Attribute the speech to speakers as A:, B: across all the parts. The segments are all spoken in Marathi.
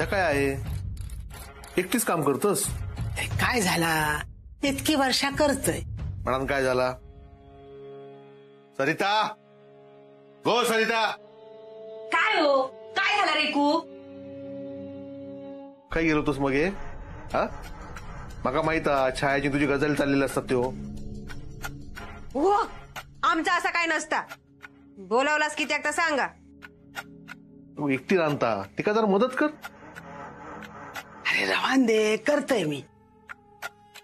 A: त्या काय आहे, एकटीच काम करतोस?
B: काय झाला, इतकी वर्षा करतोय
A: म्हणून काय झाला? सरिता, गो सरिता.
C: काय हो, काय झालं रेकू?
A: काय गेलो होतोस मग हे? हा, मका माहित छायाची तुझी गजल चाललेली असतात त्यो.
C: हो, आमचा असा काय नसता. बोलावलास किती एकदा सांगा.
A: तू एकटी रांधता, तिका जरा मदत कर.
B: अरे रवान दे, करतोय मी.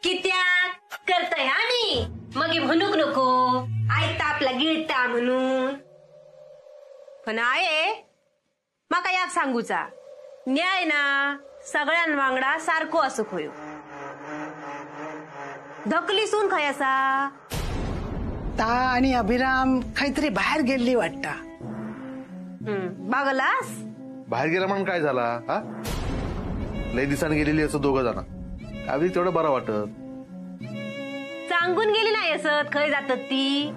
C: कित्या करताय आम्ही मग म्हणूक नको ऐकता आपला गिळता म्हणून. पण आहे माका याक सांगूचा, न्याय ना सगळ्यांवांगडा सारखो असो खोयो. धकली सून खाय असा.
B: ता आणि अभिराम काहीतरी बाहेर गेली वाटता.
C: बघलास
A: बाहेर गेला म्हणून काय झाला? हा, लय दिसाने गेलेली असं दोघं जण, काय तेवढं बरं वाटत.
C: सांगून गेली नाही असत खय जातात ती.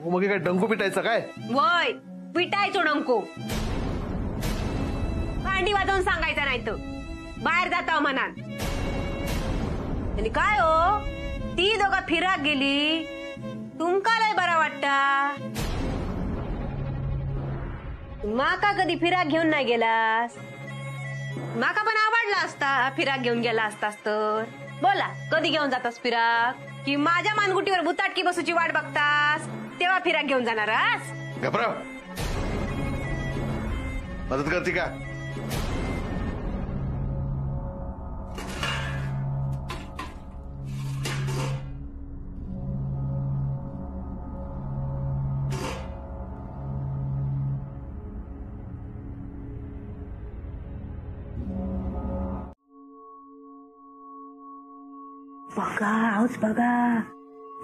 A: हो, मग काय डंको पिटायचा काय?
C: वय पिटायचो डंको. भांडी वाजवून सांगायचं नाही तर बाहेर जाता म्हणान. आणि काय हो, ती दोघं फिराक गेली, तुमका लय बरा वाटता. माका कधी फिराक घेऊन नाही गेलास? माका पण आवडला असता फिराक घेऊन गेला असतास तर. बोला, कधी घेऊन जातास फिराक? की माझ्या मानगुटीवर बुताटकी बसूची वाट बघतास तेव्हा फिराक घेऊन जाणारास?
A: घबरा, मदत करते का?
C: बघा, आहोत बघा,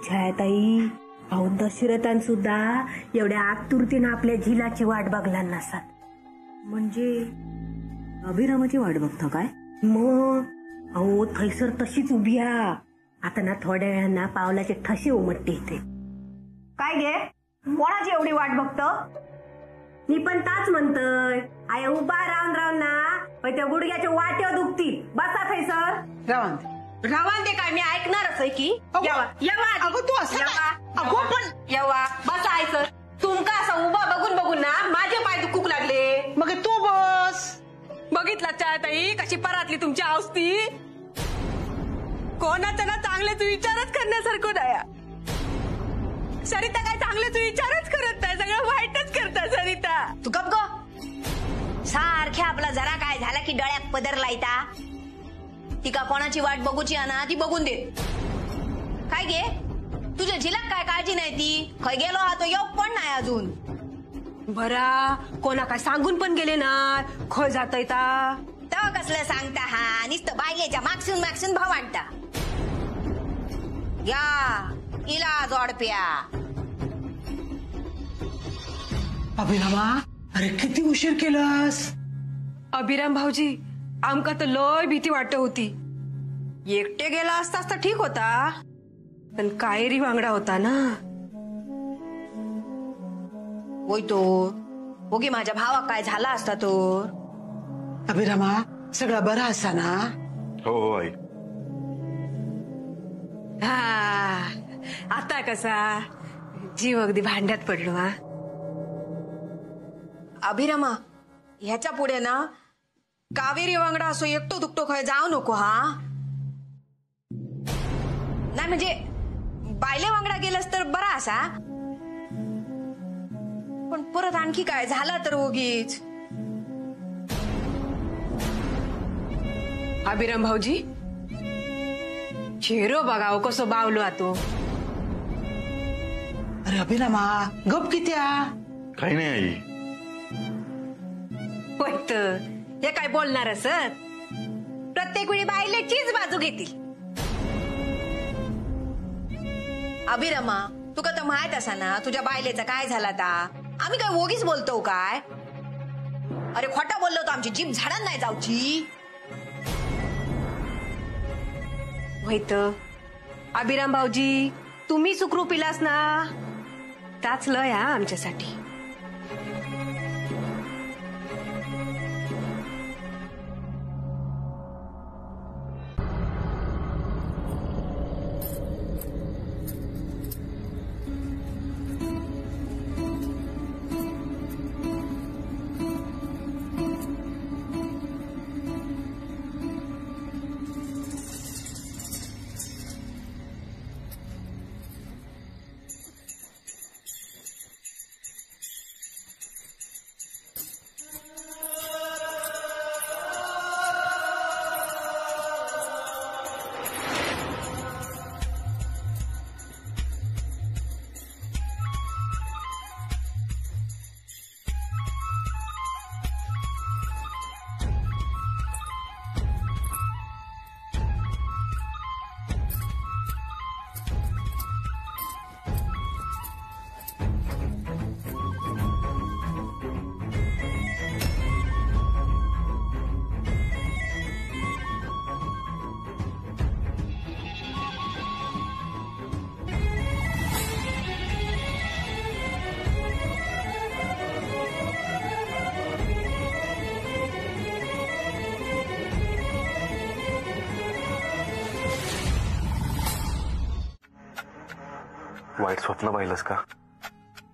C: छायाताई अहो दशरथान सुद्धा एवढ्या आतुरतेनं आपल्या झिलाची वाट बघला नसतात. म्हणजे अभिरामाची वाट बघतो काय? मग अहो थैसर तशीच उभी आता ना थोड्या वेळांना पावलाचे ठसे उमटते इथे. काय गे, कोणाची एवढी वाट बघतो? मी पण ताच म्हणतोय, आया उभा राहून राहून ना त्या गुडघ्याच्या वाट्यावर दुखती. बसा थैसर.
B: रवान
C: रावण दे काय, मी ऐकणारच आहे की. येवा येवा
B: अगो तू असं अगो पण
C: येवा बसा आहे सर. तुमका असं उभा बघून बघून ना माझे पाय दुखूक लागले.
B: मग तू बस.
C: बघितला चाहताई कशी परातली तुमची अवस्थी. कोणाचा ना चांगलेच विचारच करण्यासारखं नाही. सरिता काय चांगलेच विचारच करत नाही, सगळं वाईटच करता सरिता.
D: तू गप गो. सारख्या आपला जरा काय झाला की डळ्यात पदर लायता. ती का कोणाची वाट बघूची ना ती बघून दे. काय गे, तुझ्या झिलाक काय काळजी नाही ती? खय गेलो हा तो योग पण नाही अजून.
C: बरा कोणा काय सांगून पण गेले ना खय जातय ता.
D: तेव्हा कसलं सांगता हा, नुसतं बायलेच्या मागसून मागसून भाव आणता. या इला जोडप्या.
B: अभिरामा, अरे किती उशीर केलास?
C: अभिराम भाऊजी, आमका तर लय भीती वाटत होती. एकटे गेला असतास तर ठीक होता, पण कायरी वांगडा होता ना.
D: होय तो ओगे माझ्या भावाक काय झाला असता तो.
B: अभिरामा, सगळं बरं असा ना?
A: हो हो आई.
C: हा, आता कसा जीव अगदी भांड्यात पडलो. हा
D: अभिरामा, ह्याच्या पुढे ना कावेरी वांगडा असो एकटो दुकटो खय जाऊ नको हा. नाही म्हणजे बायले वांगडा गेलस तर बरा असा, पण परत आणखी काय झाला तर उगीच.
C: अभिराम भाऊजी, चेहरो बघाव कसं बावलो आतो.
B: अरे अभिरामा, गप कित्या?
A: काही नाही आई.
C: होय तर हे काय बोलणार असत. प्रत्येक वेळी बायलेचीच बाजू घेतील.
D: अभिरमा, तुका तर माहित असा ना तुझ्या बायलेचा काय झाला ता. आम्ही काय वोगीच बोलतो काय? अरे खोटा बोललो तो आमची जीभ झाडात नाही जाऊची.
C: होय तर अभिराम भाऊजी, तुम्ही सुखरूपीलास ना, त्याच लय हा आमच्यासाठी.
E: वाईट स्वप्न पाहिलंस का?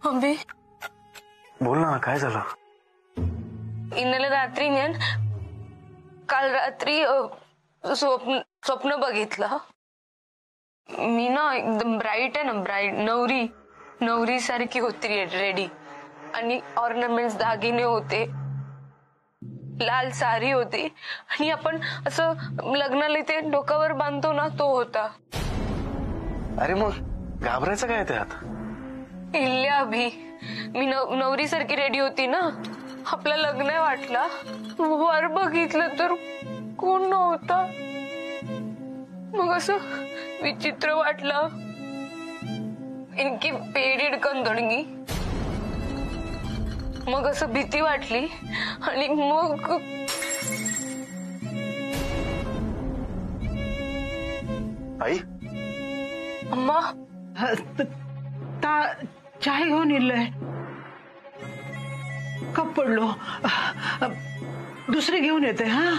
F: अभि
E: बोल ना, काय झालं?
F: इन्नले रात्री काल रात्री स्वप्न बघितलं. मी ना एकदम ब्राईट आहे ना, ब्राईट नवरी सारखी होती रेडी, आणि ऑर्नामेंट्स दागिने होते, लाल साडी होती, आणि आपण असं लग्नाला ते डोक्यावर बांधतो ना, तो होता.
E: अरे मग घाबरायचं काय त्यात?
F: इल्ल्या अभि, मी नवरी सारखी रेडी होती ना, आपलं लग्न वाटला, वर बघितलं तर कोण नव्हता. मग असं विचित्र वाटलं. इनकी पेडीड कंदडगी. मग असं भीती वाटली, आणि मग
E: आई,
F: अम्मा
B: चाय घेऊन इल्लय. कप पडलो, दुसरी घेऊन येते. हा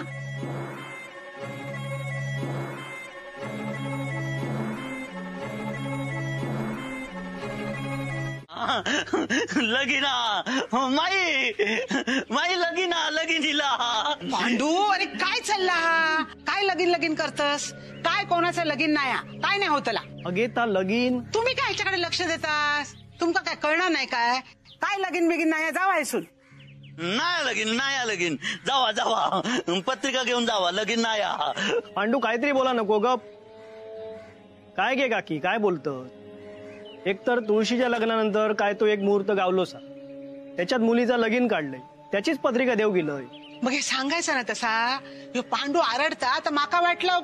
G: लगीना माई लगीनीला.
B: पांडू, अरे काय चालला हा? काय लगीन करतस? काय कोणाचं लगीन नाही, काय नाही होतला?
H: अगे ता लगीन.
B: तुम्ही काय ह्याच्याकडे लक्ष देतास? तुमका काय कळणार नाही काय लगीन बिगीन नाही? जावा इसून.
G: नाही लगीन जावा पत्रिका घेऊन जावा. लगीन नाही.
H: पांडू काहीतरी बोला नको गप. काय गे काकी, काय बोलतं? एकतर तुळशीच्या लग्नानंतर काय तो एक मुहूर्त गावलोसा, त्याच्यात मुलीचा लगीन काढलंय, त्याचीच पत्रिका देऊ गेलोय.
B: मग हे सांगायचं ना तसा. ह्यो पांडू आरडता तर माका वाटलं.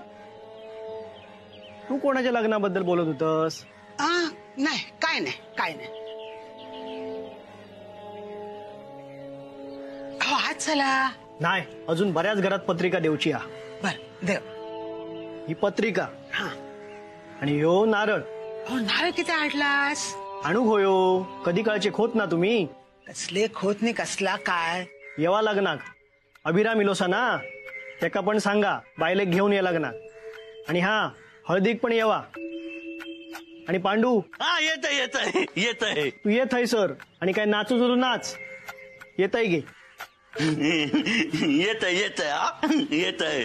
H: तू कोणाच्या लग्नाबद्दल बोलत होतस?
B: नाही, काय नाही. हो, आज चला.
H: नाही, अजून बऱ्याच घरात पत्रिका देऊची.
B: बर देव.
H: ही पत्रिका
B: हा,
H: आणि ह्यो नारळ.
B: हो, नारळ किती आणलास?
H: आणू होयो, कधी काळचे खोत ना तुम्ही.
B: कसले खोत नाही, कसला काय?
H: येवा लग्नाक अभिराम इलोसा ना, त्याका पण सांगा बायले घेऊन ये लग्नाक. आणि हा, हळदीक पण येवा. आणि पांडू,
G: येतय
H: तू येत आहे सर, आणि काय नाचू जुरू नाच. येतय गे.
G: येतय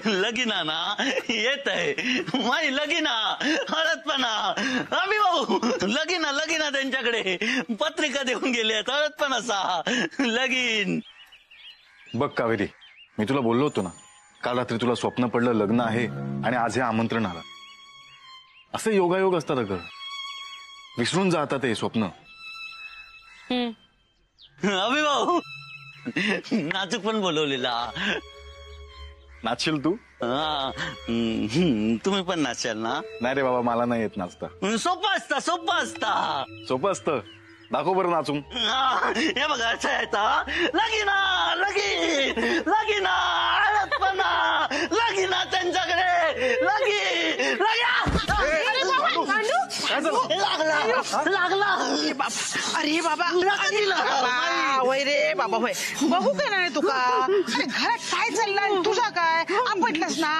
G: लगीना ना, येतय माई लगीना. हळदपणा आम्ही भाऊ लगीना त्यांच्याकडे पत्रिका देऊन गेले. हळदपणा सा लगीन.
A: बघ कावेरी, मी तुला बोललो होतो ना, काल रात्री तुला स्वप्न पडलं लग्न आहे, आणि आज हे आमंत्रण आलं. असे योगायोग असतात अगं, विसरून जातात हे स्वप्न.
G: अभि भाऊ नाचूक पण बोलवलेला.
A: नाचशील तू?
G: तुम्ही पण नाचाल ना?
A: नाही रे बाबा, मला नाही येत नाचता.
G: सोपं
A: असतं. दाखव बरं नाचून.
G: हे बघा, लगीना लगीना त्यांच्याकडे लागला.
B: अरे बाबा, वय रे बाबा, वय बघू काय नाही तुका. अरे घरात काय चाललंय तुझा? काय आपटलंस ना,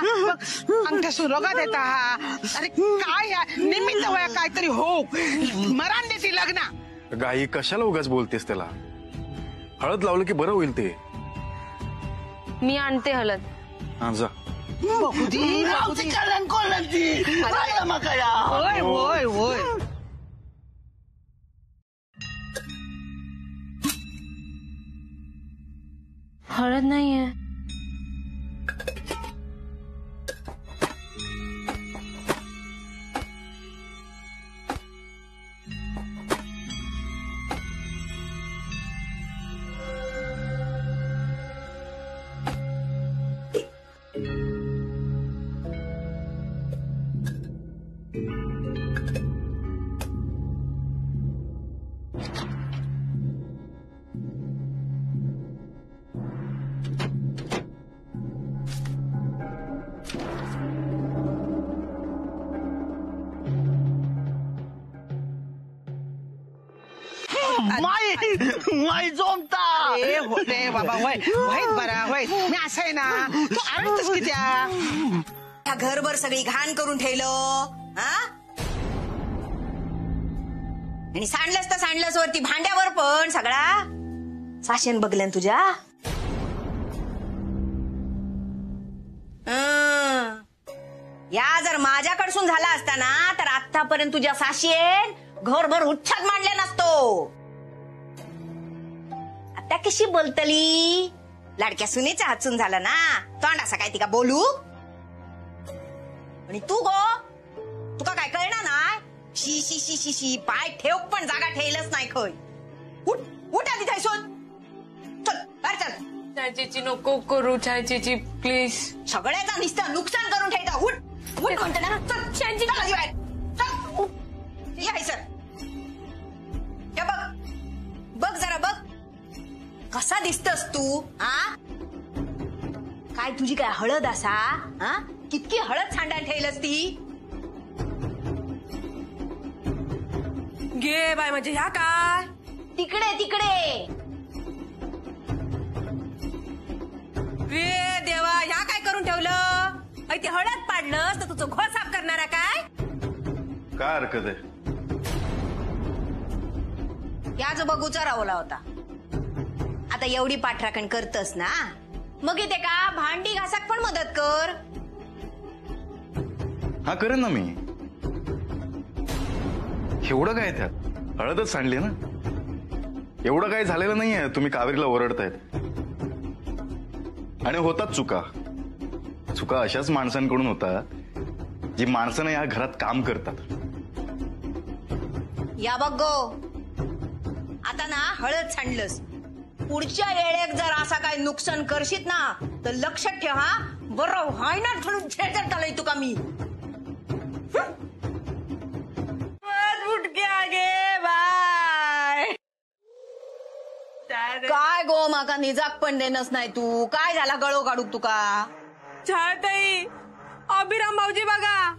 B: अंगठ्या सुरोगात येता हा. अरे काय निमित्त वया काहीतरी हो, मरान देते लग्न.
A: गाई कशाला उगाच बोलतेस त्याला? हळद लावलं की बरं होईल ते.
F: मी आणते हळद.
A: हा, जा.
B: बघू दे. होय.
F: हळद नाहीये.
G: माई जोमता.
B: रे बाबा, वय बरा, वय मी असं आहे ना, तू आरडतस की त्या
D: घरभर सगळी घाण करून ठेवलं. हा, आणि सांडलंस वरती भांड्यावर पण सगळा साशेन बघल्यान तुझ्या. या जर माझ्याकडसून झाला असता ना तर आतापर्यंत तुझ्या साशेन घरभर उच्छाद मांडले नसतो. आता कशी बोलतली? लाडक्या सुनेच्या हातून झाला ना, तोंड असा काय तिका बोलू? आणि तू तुका काय कळणार नाही? शी शी शी शी शी पाय ठेव पण जागा ठेवलंच नाही खय. उठ आधी थैसून चल बाहेर चल.
F: चायचीची नको करू चायचीची प्लीज.
D: सगळ्याचा नुसतं नुकसान करून ठेवता. उठ म्हणते ना. चल चायची चल आधी बाहेर चल. या सर हे बघ जरा बघ कसा दिसतस तू. काय तुझी काय हळद असा? कितकी हळद सांडायला ठेवलंस ती?
F: घे बाय म्हणजे ह्या काय
D: तिकडे
F: रे देवा ह्या काय करून ठेवलं? ते हळद पाडलंस तर तुझं घोळ साफ करणारा काय?
A: काय हरकत आहे?
D: याच बघूचा रावला होता. आता एवढी पाठराखण करतस ना, मग इथे का भांडी घासाक पण मदत कर.
A: हा करेन ना मी. एवढं काय त्यात? हळदच सांडली ना, एवढं काही झालेलं नाहीये. तुम्ही कावेरीला ओरडतायत. आणि होतात चुका अशाच माणसांकडून होतात जी माणसानं या घरात काम करतात.
D: या बघ आता ना हळद सांडलंस, पुढच्या वेळेक जर असा काय नुकसान करशीत ना तर लक्षात ठेव. बरं हाय ना थोडं झेझट आलंय तुका मी. काय माका निजाक पण देणच नाही तू. काय झाला गळो काढू तुका?
F: छाताई अभिराम भाऊजी बघा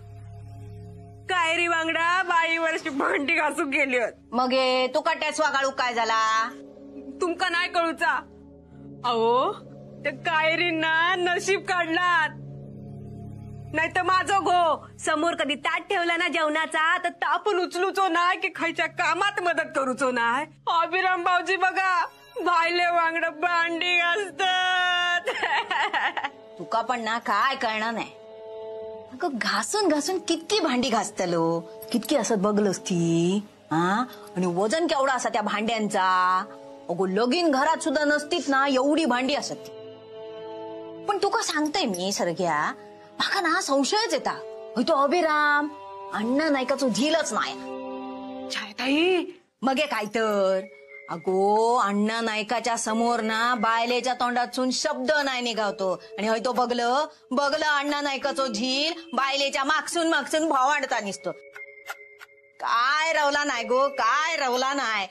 F: कायरी वांगडा बाई वर्षी भांडी घासून गेली.
D: मग तू कट्याचवा काढू काय झाला?
F: तुमका नाही कळूचा. अहो त्या कायरींना नशीब काढलात. नाही तर माझं समोर कधी ताट ठेवला ना जेवणाचा तर तापून उचलूचो नाही की खायच्या कामात मदत करूचो नाही. अभिराम भाऊजी बघा भाईले वांगड भांडी घासतात.
D: तुका पण ना काय कळणार नाही. घासून कितकी भांडी घासतलो, कितकी असत बघलस ती. आणि वजन केवढा असा त्या भांड्यांचा. अगो लगीन घरात सुद्धा नसतीत ना एवढी भांडी असत. पण तुका सांगते मी सरग्या, माका ना संशयच येता. तो अभिराम अण्णा नायकाचो झीलच नाही.
F: छाताई
D: मग काय तर. अगो अण्णा नायकाच्या समोर ना बायलेच्या तोंडातून शब्द नाही निघावतो. आणि हय तो बघलं अण्णा नायकाचो झील बायलेच्या मागसून भावांडता निसतो. काय रवला नाही काय रवला नाही.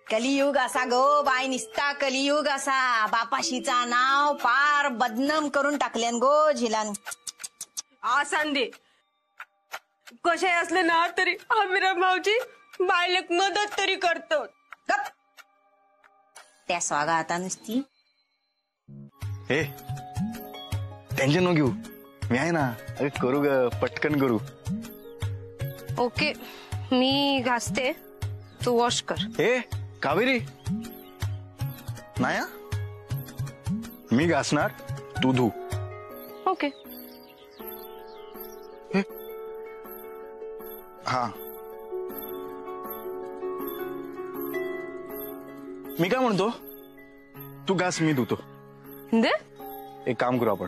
D: कलियुग असा बाय निसता कलियुग असा. बापाशीचा नाव पार बदनाम करून टाकल्यान झिलान.
F: सांदे कसे असले ना तरी अभिराम भाऊजी बायलेक मदत तरी करतो.
D: त्या स्वागा आता नुसती.
A: हे टेन्शन नको घेऊ, मी आहे ना. अरे करू ग, पटकन करू.
F: ओके मी घासते, तू वॉश कर.
A: हे कावेरी नाही, मी घासणार, तू धू.
F: ओके.
A: हा मी काय म्हणतो, तू घास मी धुतो.
F: दे
A: एक काम करू आपण,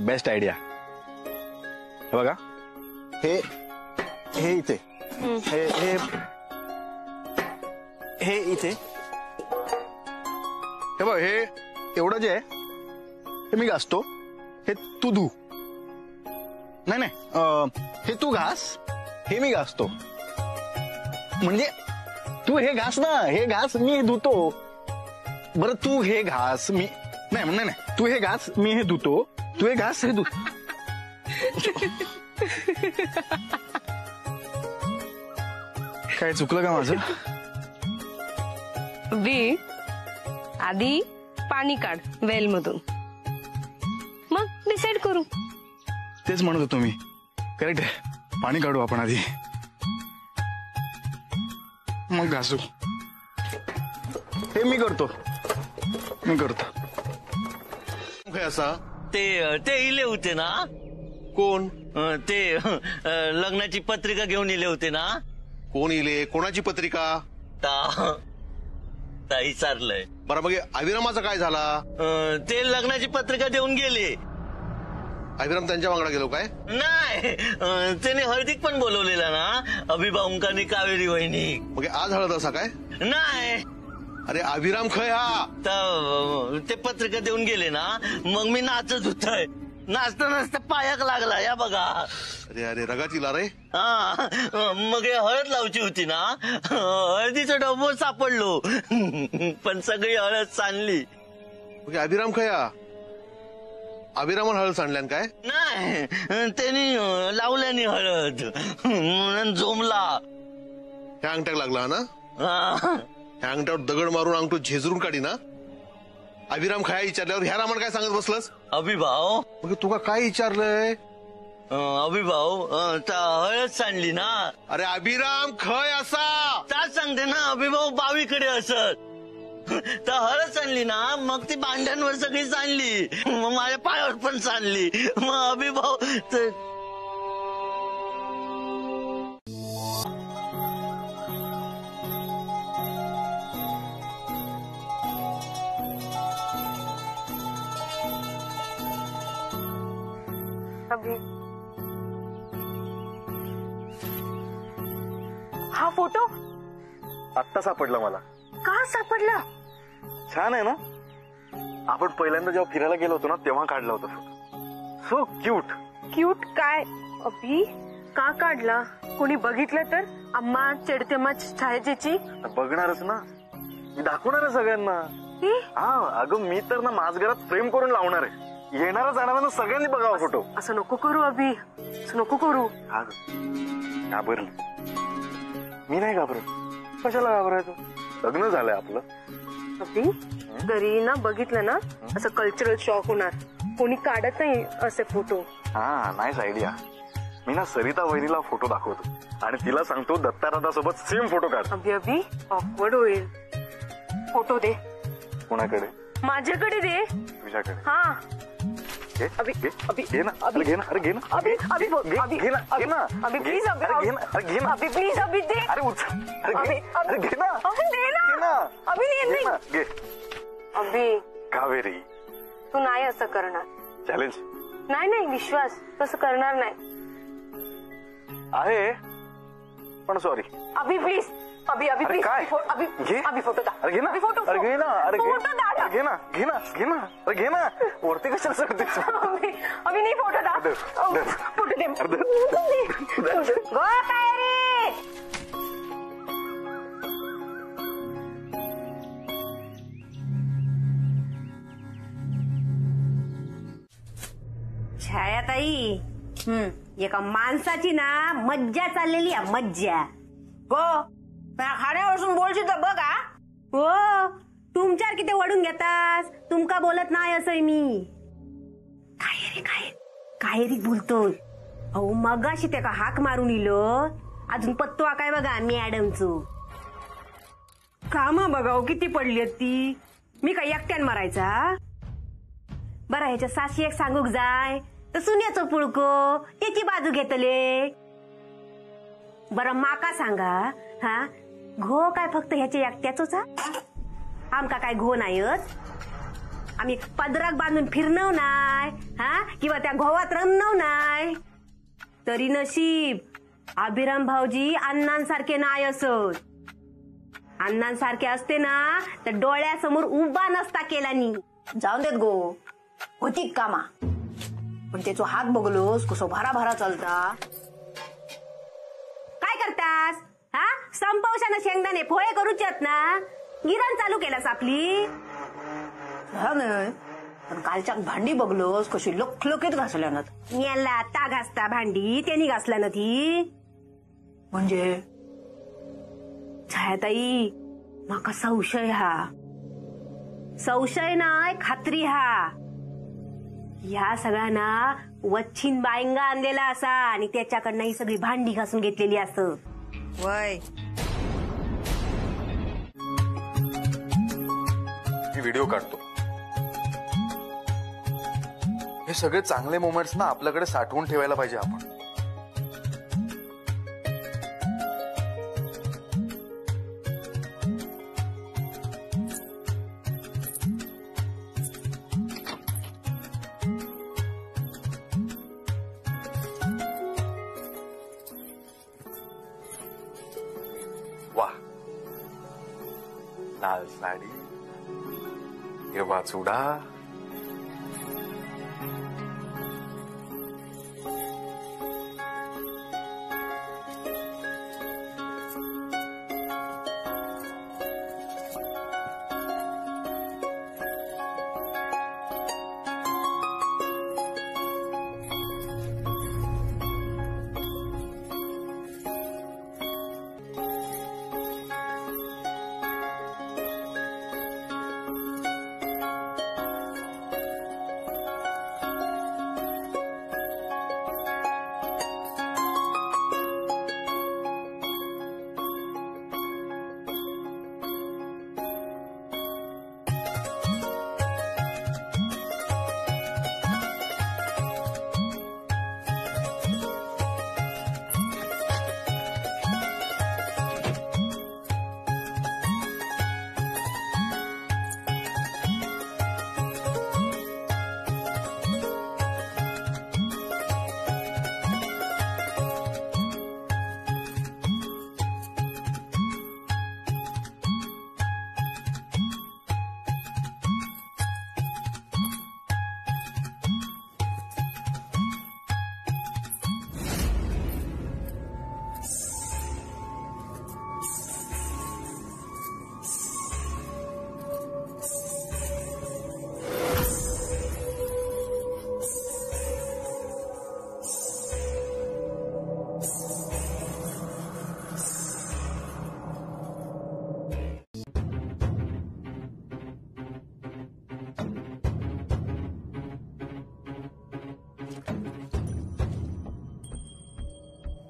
A: बेस्ट आयडिया. हे बघा, हे हे इथे, हे हे हे इथे, हे बघ, हे एवढं जे आहे हे मी घासतो, हे तू धू. नाही हे तू घास, हे मी घासतो. म्हणजे तू हे घास ना, हे घास मी धुतो. बरं तू हे घास, मी नाही, तू हे घास मी हे धुतो, तू हे घास हे धु. काय चुकलं का माझं?
F: बी आधी पाणी काढ वेल मधून, मग डिसाइड करू.
A: तेच म्हणत होतो मी. करेक्ट आहे, पाणी काढू आपण आधी. मग घासू. हे मी करतो.
E: काय असा
G: ते इले होते ना
E: कोण
G: ते लग्नाची पत्रिका घेऊन इले होते ना.
E: कोण इले कोणाची पत्रिका
G: ताई चाललंय.
E: बरं मग अविरामाचा काय झाला.
G: ते लग्नाची पत्रिका देऊन गेले.
E: अविराम त्यांच्या वांगडा गेलो काय.
G: नाही त्याने हळदीक पण बोलवलेला ना अभिभाऊंकानी कावेरी वहिनी.
E: मग आज हळद असा काय.
G: नाही
E: अरे अविराम खय हा.
G: तर ते पत्रिका देऊन गेले ना मग मी नाचत होतोय. नाचता पायाक लागला या बघा.
E: अरे अरे रगातीला रे.
G: हा मग हे हळद लावची होती ना हळदीचं डबो सापडलो पण सगळी हळद सांडली.
E: मग अभिराम खया अभिरामन हळद सांडल्यान काय.
G: नाही त्यांनी लावल्यानी हळद म्हणून जोमला.
E: ह्या अंगठ्याक लागला ना.
G: हा.
E: ह्या अंगठ्यावर दगड मारून अंगठो झेजरून काढी ना. अभिराम खया विचारल्यावर ह्या रामन काय सांगत बसलस.
G: अभिभाव
E: मग तुका काय विचारलंय.
G: अभिभाव हळद सांडली ना.
E: अरे अभिराम खय असा.
G: त्याच सांगते ना अभिभाव बावीकडे असत. तर हळद सांडली ना मग ती भांड्यांवर सगळी सांडली मग माझ्या पायावर पण सांडली. मग अभिभाव
C: हा फोटो
A: आत्ता सापडला मला.
C: का सापडला.
A: छान आहे ना. आपण पहिल्यांदा जेव्हा फिरायला गेलो होतो ना तेव्हा काढला होता फोटो. So cute.
C: क्यूट काय अभि का काढला. कोणी बघितलं तर अम्मा चिडते मग छायाची.
A: बघणारच ना. मी दाखवणार आहे सगळ्यांना. हा अगं मी तर ना माझ घरात फ्रेम करून लावणार आहे. येणारा जाणाऱ्यांना सगळ्यांनी बघावा फोटो.
C: असं नको करू अभि. असं नको करू.
A: घाबरली. मी नाही घाबरत. कशाला घाबरायचं. लग्न झालंय आपलं.
C: अभि घरी ना बघितलं ना असं कल्चरल शॉक होणार. कोणी काढत नाही असे फोटो.
A: हा नाईस आयडिया. मी ना सरिता वहिनीला फोटो दाखवतो आणि तिला सांगतो दत्ताराधा सोबत सेम फोटो काढ.
C: अभि ऑकवर्ड होईल. फोटो दे.
A: कोणाकडे.
C: माझ्याकडे दे.
A: तुझ्याकडे.
C: हा
A: अभि घे ना. अरे घे ना. अरे घे ना.
C: अभि
A: घे ना. घे ना.
C: अभि प्लीज अभि.
A: अरे घे ना. अरे घे ना.
C: अभि प्लीज अभि दे.
A: अरे उचल. अरे घे ना.
C: अभि दे ना.
A: घे ना.
C: अभि
A: घे ना. घे.
C: अभि
A: कावेरी
C: तू नाही असं करणार.
A: चॅलेंज
C: नाही विश्वास तसं करणार नाही.
A: आहे पण sorry.
C: Abhi please. Abhi please.
A: काय
C: अभि
A: घे.
C: अभि फोटो दा.
A: अरे घे ना.
C: फोटो.
A: अरे घे ना. अरे
C: फोटो दा.
A: घे ना. घे ना. घे ना. अरे घे ना. वरती कशाला सरतेस.
C: अभि नाही फोटो दा. फोटो दे. गो काय रे. छायाताई एका माणसाची ना मज्जा चाललेली आहे. मज्जा. गो खाण्यापासून बोलशील तर बघा. हो तुमच्यावर किती वडून घेतास. तुमका बोलत नाही असं मी. काय रे बोलतोय. अहो मगाशी त्या का हाक मारून इलो. अजून पत्तो काय बघा मॅडमचं. कामा बघा किती पडली ती. मी काय एकट्यान मारायचा. बरं ह्याच्या साशी एक सांगूक जाय तर सुन्याचं पुळको त्याची बाजू घेतले. बरं माका सांगा हा घो काय फक्त ह्याच्या एकट्याच. आमका काय घो नाहीच. आम्ही पदराक बांधून फिरणं नाही हा किंवा त्या घोवात रमणं नाही. तरी नशीब अभिराम भाऊजी अण्णांसारखे नाही असत. अण्णांसारखे असते ना तर डोळ्यासमोर उभा नसता केलानी. जाऊन देत गो होती कामा. पण त्याचा हात बघलोस कसं भराभरा चालता. काय करतास हा. संपवशानं शेंगदाणे पोहे करूच्यात ना. गिरण चालू केलास आपली. पण कालच्या भांडी बघलोस कशी लोकलोकीत घासल्या ना. याला आता घासता भांडी त्यांनी घासल्या ना ती. म्हणजे छायाताई माका संशय हा. संशय नाही खात्री हा. ह्या सगळ्यांना वच्छिन बायंगा आणलेला असा आणि त्याच्याकडनं ही सगळी भांडी घासून घेतलेली असत. वय
A: मी व्हिडिओ काढतो. हे सगळे चांगले मोमेंट्स ना आपल्याकडे साठवून ठेवायला पाहिजे आपण. वा, लाल साडी, हिरवा चुडा,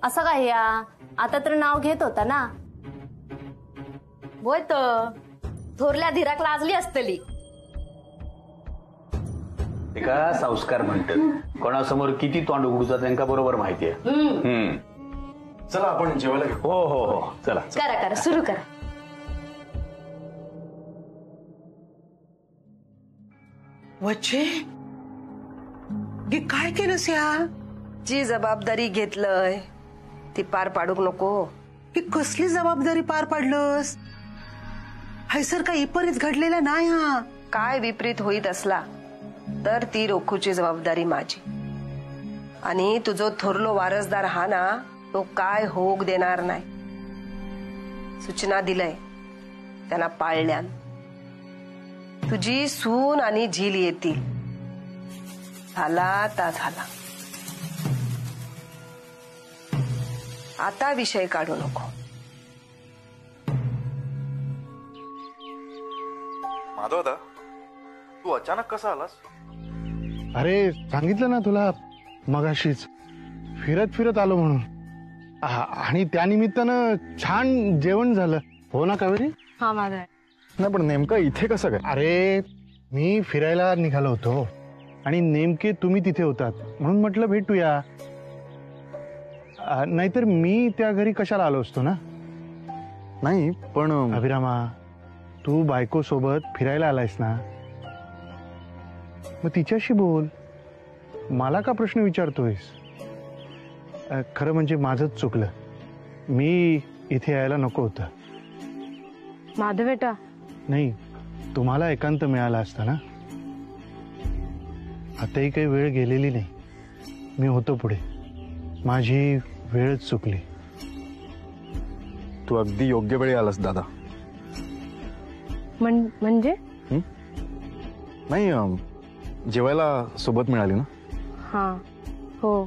I: असं काय या आता तर नाव घेत होता ना.
D: होय तर थोरल्या धीराक लाजली असतली.
J: एका संस्कार म्हणतात कोणासमोर किती तोंड उघडूचा त्यांना बरोबर माहिती आहे.
A: चला आपण जेवायला घेऊ.
J: हो हो हो चला.
D: करा करा सुरू करा.
B: वच्चे हे काय केलंस या?
C: जी जबाबदारी घेतलंय ती पार पाडूक नको.
B: ही कसली जबाबदारी पार पाडलंस? हैसर काही विपरीत घडलेला नाही. हा
C: काय विपरीत होईत असला तर ती रोखूची जबाबदारी माझी. आणि तुझो थोरलो वारसदार हा ना तो काय होग देणार नाही. सूचना दिलंय त्यांना पाळल्यान. तुझी सून आणि झील येतील. झाला ता झाला. आता विषय काढू नको.
A: माधव दादा, तू अचानक कसा आलास?
K: अरे सांगितलं ना तुला मगाशीच, फिरत फिरत आलो म्हणून. आणि त्यानिमित्तानं छान जेवण झालं. हो ना कावेरी?
F: हा माझा.
K: नाही पण नेमकं इथे कसं काय? अरे मी फिरायला निघालो होतो आणि नेमके तुम्ही तिथे होतात म्हणून म्हटलं भेटूया. नाहीतर मी त्या घरी कशाला आलो असतो ना.
A: नाही पण
K: अभिरामा, तू बायको सोबत फिरायला आलायस ना, मग तिच्याशी बोल. मला का प्रश्न विचारतोयस? खरं म्हणजे माझंच चुकलं. मी इथे यायला नको होतं.
F: माधव बेटा,
K: नाही तुम्हाला एकांत मिळाला असता ना. आताही काही वेळ गेलेली नाही. मी होतो पुढे. माझी वेळच चुकली.
A: तू अगदी योग्य वेळी आलास दादा.
F: म्हणजे
A: नाही जेवायला सोबत मिळाली ना.
F: हा हो.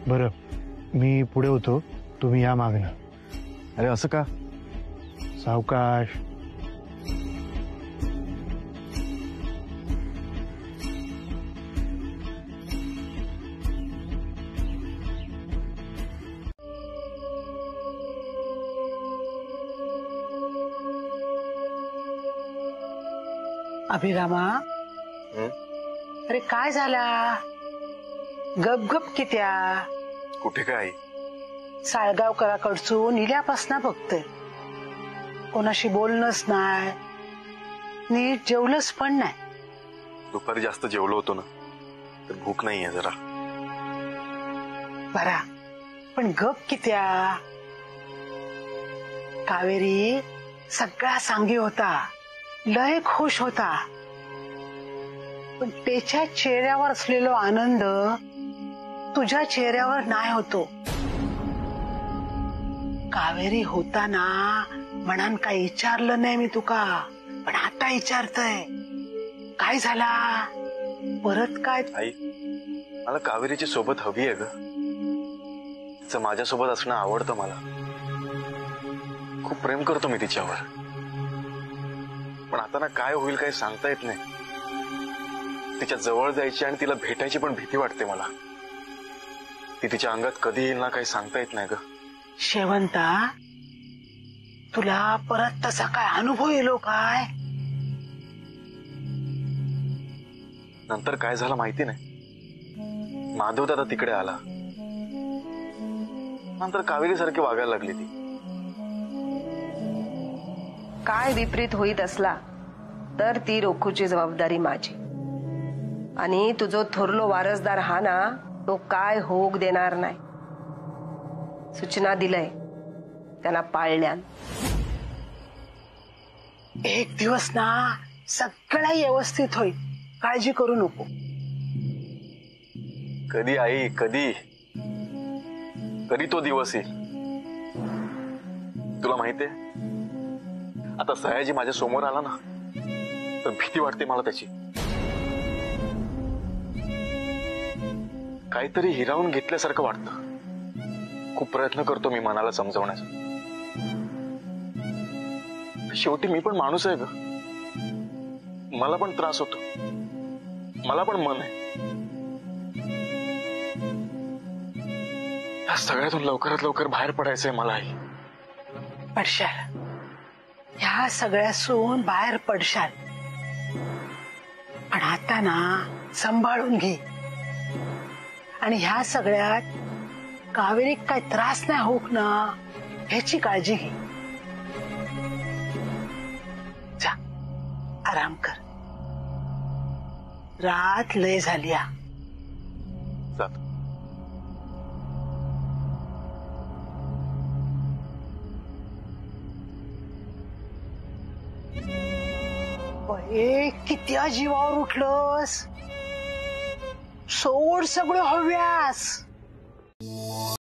K: बरं मी पुढे होतो, तुम्ही या मागणं.
A: अरे असं का?
K: सावकाश.
B: अभिरामा अरे काय झाला गपगप कित्या
A: कुठे काय
B: साळगावकराकडसून इल्यापासना बघतोय कोणाशी बोलणंच नाही नीट जेवलंच पण नाही
A: दुपारी जास्त जेवलो होतो ना तर भूक नाहीये जरा
B: बरा पण गप कित्या कावेरी सगळा सांगी होता लय खुश होता पण त्याच्या चेहऱ्यावर असलेलो आनंद तुझ्या चेहऱ्यावर नाही होतो कावेरी होता ना म्हणान काही विचारलं नाही मी तुका पण आता विचारतय काय झाला परत काय
A: आई मला कावेरीची सोबत हवी आहे ग तिचं माझ्यासोबत असणं आवडतं मला खूप प्रेम करतो मी तिच्यावर पण आता ना काय होईल काही सांगता येत नाही तिच्या जवळ जायची आणि तिला भेटायची पण भीती वाटते मला ती तिच्या अंगात कधी येईल ना काही सांगता येत नाही ग
B: शेवंता तुला परत तसा काय अनुभव येलो काय
A: नंतर काय झालं माहिती नाही माधव दादा तिकडे आला नंतर कावेरी सारखी वागायला लागली ती
L: काय विपरीत होईत असला तर ती रोखूची जबाबदारी माझी आणि तुझो थोरलो वारसदार हा ना तो काय होग देणार नाही सूचना दिलंय त्यांना पाळण्यान
B: एक दिवस ना सगळं व्यवस्थित होईल काळजी करू नको
A: कधी आई कधी कधी तो दिवस येईल तुला माहितीये आता सयाजी माझ्या समोर आला ना तर भीती वाटते मला त्याची काहीतरी हिरावून घेतल्यासारखं वाटतं खूप प्रयत्न करतो मी मनाला समजवण्याचा शेवटी मी पण माणूस आहे ग मला पण त्रास होतो मला पण मन आहे या सगळ्यातून लवकरात लवकर बाहेर पडायचंय मलाही
B: पडशाल ह्या सगळ्यासून बाहेर पडशाल पण आता ना सांभाळून घे आणि ह्या सगळ्यात कावेरीक काय त्रास नाही होक ना ह्याची काळजी घे जा आराम कर रात लय झाली
A: जात
B: किती जीवावर उठलंस सोड सगळं हव्यास